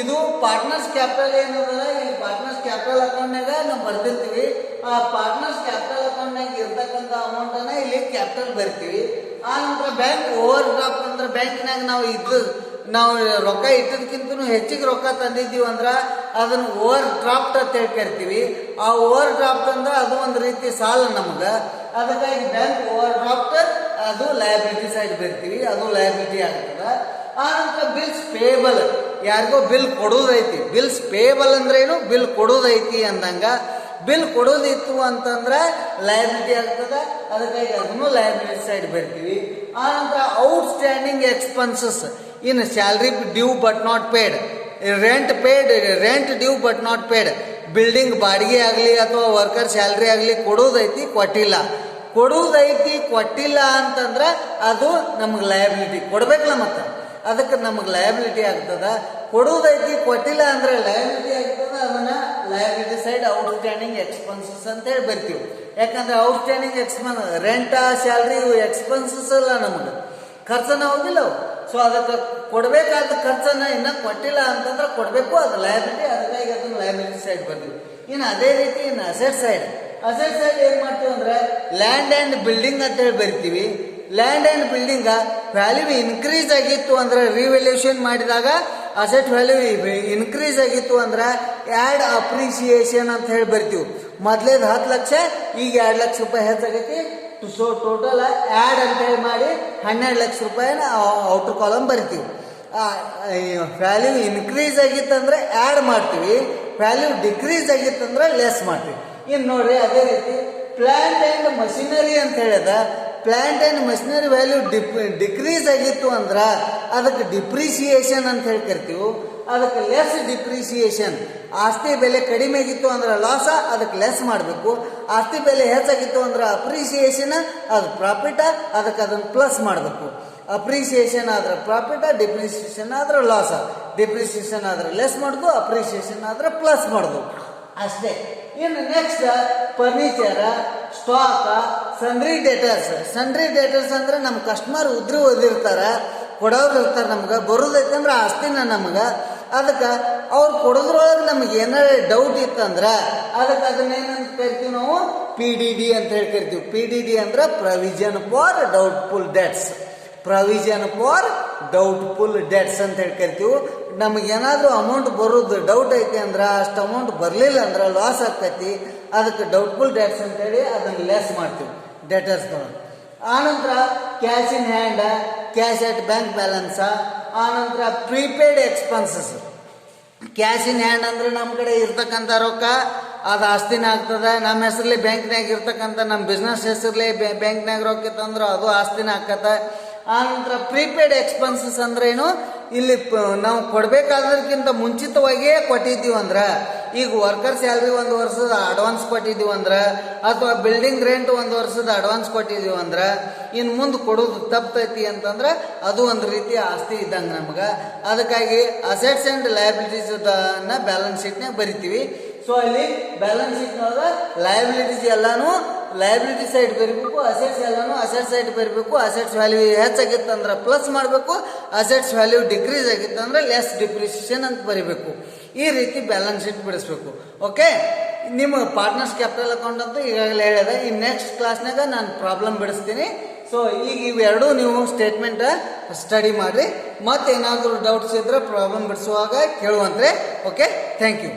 ಇದು ಪಾರ್ಟ್ನರ್ಸ್ ಕ್ಯಾಪಿಟಲ್ ಏನದ ಇಲ್ಲಿ ಪಾರ್ಟ್ನರ್ಸ್ ಕ್ಯಾಪಿಟಲ್ ಅಕೌಂಟ್ನಾಗ ನಾವು ಬರ್ತಿರ್ತೀವಿ. ಆ ಪಾರ್ಟ್ನರ್ಸ್ ಕ್ಯಾಪಿಟಲ್ ಅಕೌಂಟ್ನಾಗ ಇರ್ತಕ್ಕಂಥ ಅಮೌಂಟನ್ನು ಇಲ್ಲಿ ಕ್ಯಾಪಿಟಲ್ ಬರ್ತೀವಿ. ಆ ನಂತರ ಬ್ಯಾಂಕ್ ಓವರ್ ಡ್ರಾಫ್ಟ್ ಅಂದ್ರೆ ಬ್ಯಾಂಕ್ನಾಗ ನಾವು ರೊಕ್ಕ ಇಟ್ಟದಕ್ಕಿಂತ ಹೆಚ್ಚಿಗೆ ರೊಕ್ಕ ತಂದಿದ್ದೀವಿ ಅಂದ್ರೆ ಅದನ್ನು ಓವರ್ ಡ್ರಾಫ್ಟ್ ಅಂತ ಹೇಳಿ ಕರಿತೀವಿ. ಆ ಓವರ್ ಡ್ರಾಫ್ಟ್ ಅಂದ್ರೆ ಅದು ಒಂದು ರೀತಿ ಸಾಲ ನಮ್ಗೆ. ಅದಕ್ಕಾಗಿ ಬ್ಯಾಂಕ್ ಓವರ್ ಡ್ರಾಫ್ಟ್ ಅದು ಲಯಬಿಲಿಟಿ ಸೈಡ್ ಬರ್ತೀವಿ, ಅದು ಲಯಬಿಲಿಟಿ ಆಗ್ತದೆ. ಆ ನಂತರ ಬಿಲ್ಸ್ ಪೇಬಲ್, ಯಾರಿಗೋ ಬಿಲ್ ಕೊಡೋದೈತಿ. ಬಿಲ್ಸ್ ಪೇಬಲ್ ಅಂದ್ರೆ ಏನು, ಬಿಲ್ ಕೊಡೋದೈತಿ ಅಂದಂಗ. ಬಿಲ್ ಕೊಡೋದಿತ್ತು ಅಂತಂದ್ರೆ ಲಯಬಿಲಿಟಿ ಆಗ್ತದೆ, ಅದಕ್ಕಾಗಿ ಅದನ್ನು ಲಯಬಿಲಿಟಿ ಸೈಡ್ ಬರ್ತೀವಿ. ಆ ನಂತರ outstanding expenses in salary due but not paid, rent due but not paid. Building ಬಾಡಿಗೆ ಆಗಲಿ ಅಥವಾ ವರ್ಕರ್ ಸ್ಯಾಲ್ರಿ ಆಗಲಿ ಕೊಡೋದೈತಿ, ಕೊಟ್ಟಿಲ್ಲ ಅಂತಂದ್ರೆ ಅದು ನಮ್ಗೆ ಲಯಬಿಲಿಟಿ. ಕೊಡ್ಬೇಕಲ್ಲ ಮತ್ತೆ, ಅದಕ್ಕೆ ನಮಗೆ ಲಯಬಿಲಿಟಿ ಆಗ್ತದೆ. ಕೊಡುವುದೈತಿ, ಕೊಟ್ಟಿಲ್ಲ ಅಂದ್ರೆ ಲಯಬಿಲಿಟಿ ಆಗ್ತದೆ. ಅದನ್ನ ಲಯಬಿಲಿಟಿ ಸೈಡ್ ಔಟ್ಸ್ಟ್ಯಾಂಡಿಂಗ್ ಎಕ್ಸ್ಪೆನ್ಸಸ್ ಅಂತ ಹೇಳಿ ಬರ್ತೀವಿ. ಯಾಕಂದ್ರೆ ಔಟ್ಸ್ಟ್ಯಾಂಡಿಂಗ್ ಎಕ್ಸ್ಪೆನ್ಸ್, ರೆಂಟ ಸ್ಯಾಲ್ರಿ ಇವು ಎಕ್ಸ್ಪೆನ್ಸಸ್ ಅಲ್ಲ, ನಮಗೆ ಖರ್ಚನ ಹೋಗಿಲ್ಲ ಅವು. ಸೊ ಅದಕ್ಕೆ ಕೊಡಬೇಕಾದ ಖರ್ಚನ್ನ ಇನ್ನು ಕೊಟ್ಟಿಲ್ಲ ಅಂತಂದ್ರೆ ಕೊಡಬೇಕು, ಅದು ಲಯಬಿಲಿಟಿ. ಅದಕ್ಕಾಗಿ ಅದನ್ನ ಲಯಬಿಲಿಟಿ ಸೈಡ್ ಬರ್ತೀವಿ. ಇನ್ನು ಅದೇ ರೀತಿ ಇನ್ನು ಅಸೆಟ್ ಸೈಡ್ ಏನು ಮಾಡ್ತೀವಿ ಅಂದ್ರೆ ಲ್ಯಾಂಡ್ ಆ್ಯಂಡ್ ಬಿಲ್ಡಿಂಗ್ ಅಂತ ಹೇಳಿ ಬರ್ತೀವಿ. Land and building value increase ಆಗಿತ್ತು ಅಂದ್ರೆ ರಿವ್ಯಾಲ್ಯೂಷನ್ ಮಾಡಿದಾಗ ಅಸೆಟ್ ವ್ಯಾಲ್ಯೂ ಇನ್ಕ್ರೀಸ್ ಆಗಿತ್ತು ಅಂದ್ರೆ ಆ್ಯಡ್ ಅಪ್ರಿಸಿಯೇಷನ್ ಅಂತ ಹೇಳಿ ಬರ್ತೀವಿ. ಮೊದಲೇದು 10 ಲಕ್ಷ, ಈಗ 2 ಲಕ್ಷ ರೂಪಾಯಿ ಹೆಚ್ಚಾಗೈತಿ. ಸೊ ಟೋಟಲ್ ಆ್ಯಡ್ ಅಂತ ಹೇಳಿ ಮಾಡಿ 12 ಲಕ್ಷ ರೂಪಾಯಿನ ಔಟರ್ ಕಾಲಮ್ ಬರ್ತೀವಿ. ವ್ಯಾಲ್ಯೂ ಇನ್ಕ್ರೀಸ್ ಆಗಿತ್ತಂದ್ರೆ ಆ್ಯಡ್ ಮಾಡ್ತೀವಿ, ವ್ಯಾಲ್ಯೂ ಡಿಕ್ರೀಸ್ ಆಗಿತ್ತಂದ್ರೆ ಲೆಸ್ ಮಾಡ್ತೀವಿ. ಇನ್ನು ನೋಡ್ರಿ ಅದೇ ರೀತಿ ಪ್ಲಾಂಟ್ ಆ್ಯಂಡ್ ಮಷಿನರಿ ಅಂತ ಹೇಳಿದ, plant and machinery value decrease ಆಗಿತ್ತು ಅಂದ್ರೆ ಅದಕ್ಕೆ ಡಿಪ್ರಿಸಿಯೇಷನ್ ಅಂತ ಹೇಳಿ ಕರಿತೀವಿ. ಅದಕ್ಕೆ ಲೆಸ್ ಡಿಪ್ರಿಸಿಯೇಷನ್. ಆಸ್ತಿ ಬೆಲೆ ಕಡಿಮೆ ಆಗಿತ್ತು ಅಂದ್ರೆ ಲಾಸ, ಅದಕ್ಕೆ ಲೆಸ್ ಮಾಡಬೇಕು. ಆಸ್ತಿ ಬೆಲೆ ಹೆಚ್ಚಾಗಿತ್ತು ಅಂದ್ರೆ ಅಪ್ರಿಸಿಯೇಷನ್, ಅದು ಪ್ರಾಫಿಟ, ಅದಕ್ಕೆ ಅದನ್ನು ಪ್ಲಸ್ ಮಾಡಬೇಕು. ಅಪ್ರಿಸಿಯೇಷನ್ ಆದ್ರೆ ಪ್ರಾಫಿಟ, ಡಿಪ್ರಿಸಿಯೇಷನ್ ಆದ್ರೆ ಲಾಸ. ಡಿಪ್ರಿಸಿಯೇಷನ್ ಆದ್ರೆ ಲೆಸ್ ಮಾಡೋದು, ಅಪ್ರಿಸಿಯೇಷನ್ ಆದ್ರೆ ಪ್ಲಸ್ ಮಾಡೋದು, ಅಷ್ಟೇ. ಇನ್ನು ನೆಕ್ಸ್ಟ್ ಫರ್ನಿಚರ್, ಸ್ಟಾಕ್, ಸನ್ರಿ ಡೇಟರ್ಸ್ ಅಂದ್ರೆ ನಮ್ಮ ಕಸ್ಟಮರ್ ಓದಿರ್ತಾರ, ಕೊಡೋರು ಇರ್ತಾರೆ, ನಮ್ಗೆ ಬರೋದೈತೆ ಅಂದ್ರೆ ಆಸ್ತಿನ ನಮ್ಗೆ. ಅದಕ್ಕೆ ಅವ್ರು ಕೊಡೋದ್ರೊಳಗೆ ನಮ್ಗೆ ಏನಾರ ಡೌಟ್ ಇತ್ತಂದ್ರೆ ಅದಕ್ಕೆ ಅದನ್ನೇನಂತ ಕರಿತೀವಿ ನಾವು, PDD ಅಂತ ಹೇಳಿ ಕರಿತೀವಿ. PDD ಅಂದ್ರೆ ಪ್ರೊವಿಷನ್ ಫಾರ್ ಡೌಟ್ಫುಲ್ ಡೆಟ್ಸ್ ಅಂತ ಹೇಳಿ ಕರಿತೀವಿ. ನಮಗೇನಾದ್ರೂ ಅಮೌಂಟ್ ಬರೋದು ಡೌಟ್ ಐತಿ ಅಂದ್ರೆ ಅಷ್ಟು ಅಮೌಂಟ್ ಬರಲಿಲ್ಲ ಅಂದ್ರೆ ಲಾಸ್ ಆಗ್ತೈತಿ. ಅದಕ್ಕೆ ಡೌಟ್ಫುಲ್ ಡೆಟ್ಸ್ ಅಂತೇಳಿ ಅದನ್ನು ಲೆಸ್ ಮಾಡ್ತೀವಿ ಡೆಟರ್ಸ್ಗಳು. ಆನಂತರ cash in hand, cash at bank balance. ಆನಂತರ prepaid expenses. Cash in hand ಅಂದ್ರೆ ನಮ್ಮ ಕಡೆ ಇರ್ತಕ್ಕಂಥ ರೊಕ್ಕ ಅದು ಆಸ್ತಿನ ಆಗ್ತದೆ. ನಮ್ಮ ಹೆಸರಲ್ಲಿ ಬ್ಯಾಂಕ್ನಾಗ ಇರ್ತಕ್ಕಂಥ ನಮ್ಮ ಬಿಸ್ನೆಸ್ ಹೆಸರಲ್ಲಿ ಬ್ಯಾಂಕ್ನಾಗ ರೊಕ್ಕ ಇತ್ತಂದ್ರೆ ಅದು ಆಸ್ತಿನ ಆಗ್ತದೆ. ಆನಂತರ ಪ್ರೀಪೇಯ್ಡ್ ಎಕ್ಸ್ಪೆನ್ಸಸ್ ಅಂದ್ರೆ ಏನು, ಇಲ್ಲಿ ನಾವು ಕೊಡಬೇಕಾದ್ರಕ್ಕಿಂತ ಮುಂಚಿತವಾಗಿಯೇ ಕೊಟ್ಟಿದ್ದೀವಿ ಅಂದ್ರೆ ಈಗ ವರ್ಕರ್ ಸ್ಯಾಲ್ರಿ ಒಂದು ವರ್ಷದ ಅಡ್ವಾನ್ಸ್ ಕೊಟ್ಟಿದ್ದೀವಿ ಅಂದ್ರೆ ಅಥವಾ ಬಿಲ್ಡಿಂಗ್ ರೆಂಟ್ ಒಂದು ವರ್ಷದ ಅಡ್ವಾನ್ಸ್ ಕೊಟ್ಟಿದ್ದೀವಿ ಅಂದ್ರೆ ಇನ್ನು ಮುಂದೆ ಕೊಡೋದು ತಪ್ಪತೈತಿ ಅಂತಂದ್ರೆ ಅದು ಒಂದು ರೀತಿ ಆಸ್ತಿ ಇದ್ದಂಗೆ ನಮ್ಗೆ. ಅದಕ್ಕಾಗಿ ಅಸೆಟ್ಸ್ ಆ್ಯಂಡ್ ಲಯಬಿಲಿಟೀಸ್ ಬ್ಯಾಲೆನ್ಸ್ ಶೀಟ್ನಾಗ ಬರಿತೀವಿ. ಸೊ ಅಲ್ಲಿ ಬ್ಯಾಲೆನ್ಸ್ ಶೀಟ್ನೊಳಗೆ ಲಯಬಿಲಿಟೀಸ್ ಎಲ್ಲಾನು ಲಯಬಿಲಿಟಿ ಸೈಡ್ ಬರೀಬೇಕು, ಅಸೆಟ್ಸ್ ಎಲ್ಲಾನು ಅಸೆಟ್ ಸೈಡ್ ಬರೀಬೇಕು. ಅಸೆಟ್ಸ್ ವ್ಯಾಲ್ಯೂ ಹೆಚ್ಚಾಗಿತ್ತಂದ್ರೆ ಪ್ಲಸ್ ಮಾಡಬೇಕು, ಅಸೆಟ್ಸ್ ವ್ಯಾಲ್ಯೂ ಡಿಕ್ರೀಸ್ ಆಗಿತ್ತಂದ್ರೆ ಲೆಸ್ ಡಿಪ್ರಿಸಿಯೇಷನ್ ಅಂತ ಬರೀಬೇಕು. ಈ ರೀತಿ ಬ್ಯಾಲೆನ್ಸ್ ಶೀಟ್ ಬಿಡಿಸ್ಬೇಕು. ಓಕೆ, ನಿಮ್ಮ ಪಾರ್ಟ್ನರ್ಸ್ ಕ್ಯಾಪಿಟಲ್ ಅಕೌಂಟ್ ಅಂತೂ ಈಗಾಗಲೇ ಹೇಳಿದೆ. ಈ ನೆಕ್ಸ್ಟ್ ಕ್ಲಾಸ್ನಾಗ ನಾನು ಪ್ರಾಬ್ಲಮ್ ಬಿಡಿಸ್ತೀನಿ. ಸೊ ಈಗ ಇವೆರಡೂ ನೀವು ಸ್ಟೇಟ್ಮೆಂಟ್ ಸ್ಟಡಿ ಮಾಡಿರಿ. ಮತ್ತೇನಾದರೂ ಡೌಟ್ಸ್ ಇದ್ರೆ ಪ್ರಾಬ್ಲಮ್ ಬಿಡಿಸುವಾಗ ಕೇಳುವಂತ್ರೆ. Okay, thank you.